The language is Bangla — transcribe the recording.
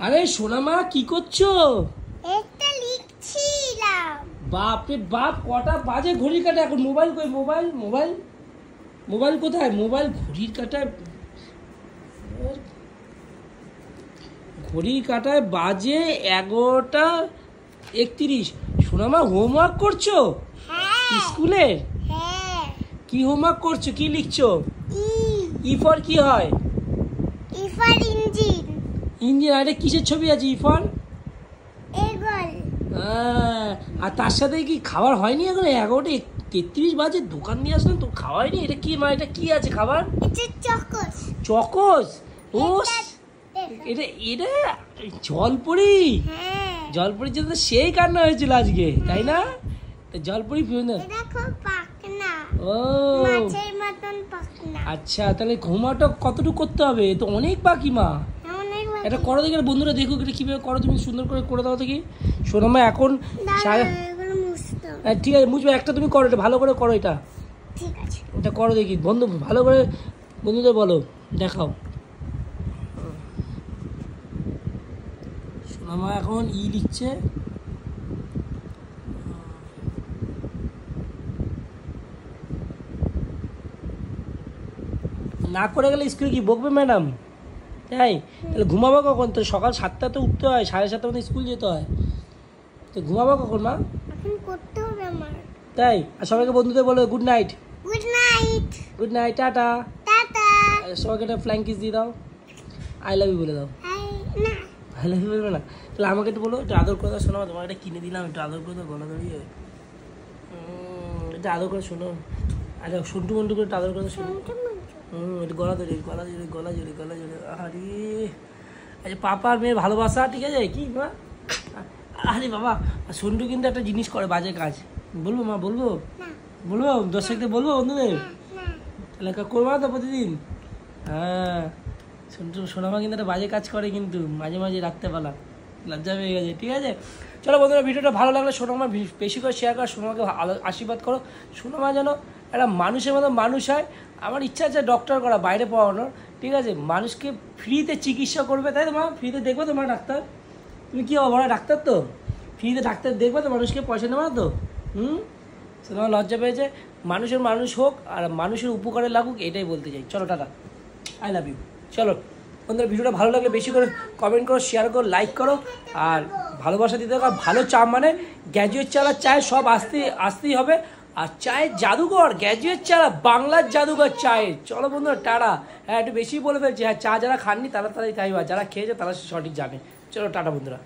আরে সোনা মা কি করছো? একটা লিখছিলাম। বাপ রে বাপ, কটা বাজে ঘড়ির কাঁটা এখন? মোবাইল কই? মোবাইল মোবাইল মোবাইল কোথায়? মোবাইল ঘড়ির কাঁটায়, ঘড়ির কাঁটায় বাজে 11:31। সোনা মা হোমওয়ার্ক করছো হ্যাঁ স্কুলে? হ্যাঁ। কি হোমওয়ার্ক করছো? কি লিখছো? ই ই ফর কি হয়? For engine. ইঞ্জিন। আরে কিসের ছবি আছে ই ফর? এগল। আর তার সাথে কি খাবার হয়নি এখন? 11:33 বাজে, দোকান নিয়ে আসলাম তো খাওয়া হয়নি। এটা কি মা? এটা কি আছে খাবার? এটা চকোস। চকোস? ও এটা এটা এটা জলপরি। হ্যাঁ। জলপরির জন্য সেই কান্না হয়েছিল আজকে, তাই না? জলপরি এটা খুব পাকনা। ও মাছের মতন পাকনা। আচ্ছা, তাহলে ঘুমাটা কতটুকু করতে হবে? তো অনেক বাকি মা। অনেক এটা করো দেখি, বন্ধুরা দেখুক এটা কিভাবে করো। তুমি সুন্দর করে দাও দেখি। শোনো মা, এখন এগুলো মুছতে হবে। ঠিক আছে মুছবে, একটা তুমি করো, এটা ভালো করে করো। এটা ঠিক আছে। এটা করো দেখি বন্ধু, ভালো করে বন্ধুদের বলো, দেখাও। শোনো মা এখন ই লিখছে। না করে গেলে স্কুলে কি বকবে ম্যাডাম? তাই? তাহলে ঘুমাবো কখন? তো সকাল 7টা তো উঠতে হয়, 7:30টার মধ্যে স্কুল যেতে হয়। তো ঘুমাবো কখন মা? এখন করতে হবে আমার। তাই? আর সবাইকে বন্ধুদের বলো good night. Good night. Good night, tata. Tata. সবাইকে একটা ফ্ল্যাং কিস দিয়ে দাও। আই লাভ ইউ বলে দাও। না। আই লাভ ইউ বলবে না? তাহলে আমাকে একটু বলো, একটু আদর করে দাও। শোনো, তোমাকে এটা কিনে দিলাম, একটু আদর করে দাও গলা দাঁড়িয়ে। এটা আদর করে শোনো। আচ্ছা সন্টু মন্টু করে একটু আদর করে দাও। শোনো, একটু গলা ধরে, গলা জোরে। আরে আচ্ছা, পাপা আর মেয়ের ভালোবাসা, ঠিক আছে কি মা? আরে বাবা, সন্টু কিন্তু একটা জিনিস করে, বাজে কাজ। বলবো মা? বলবো দর্শকদের বলবো, বন্ধুদের? তাহলে করবো তো প্রতিদিন। হ্যাঁ, সন্টু সোনামা কিন্তু একটা বাজে কাজ করে, কিন্তু মাঝে মাঝে রাখতে পারলাম, লজ্জা পেয়ে গেছে। ঠিক আছে, চলো বন্ধুরা, ভিডিওটা ভালো লাগলে সোনামা বেশি করে শেয়ার করো, সোনামাকে আশীর্বাদ করো। সোনামা যেন একটা মানুষের মতো মানুষ হয়। আমার ইচ্ছা আছে ডক্টর করা, বাইরে পড়ানোর। ঠিক আছে, মানুষকে ফ্রিতে চিকিৎসা করবে, তাই তো মা? ফ্রিতে দেখবো তোমার ডাক্তার? তুমি কি বড় ডাক্তার তো? ফ্রিতে ডাক্তার দেখবো তো, মানুষকে পয়সা নেওয়া তো? সোনামা লজ্জা পেয়েছে। মানুষ হোক আর মানুষের উপকারে লাগুক, এটাই বলতে চাই। চলো টাটা, আই লাভ ইউ। চলো বন্ধুরা, ভিডিওটা ভালো লাগলে বেশি করে কমেন্ট করো, শেয়ার করো, লাইক করো, আর ভালোবাসা দিতে থাকো। ভালো চা মানে গ্র্যাজুয়েট চালা চায়, সব আসতেই হবে। আর চায়ের জাদুঘর, গ্র্যাজুয়েট চালা, বাংলার জাদুঘর চায়ের। চলো বন্ধুরা টাটা। হ্যাঁ, একটু বেশি বলে ফেলছি। হ্যাঁ, চা যারা খাননি তারা তাই, যারা খেয়েছে তারা সঠিক জানে। চলো টাটা বন্ধুরা।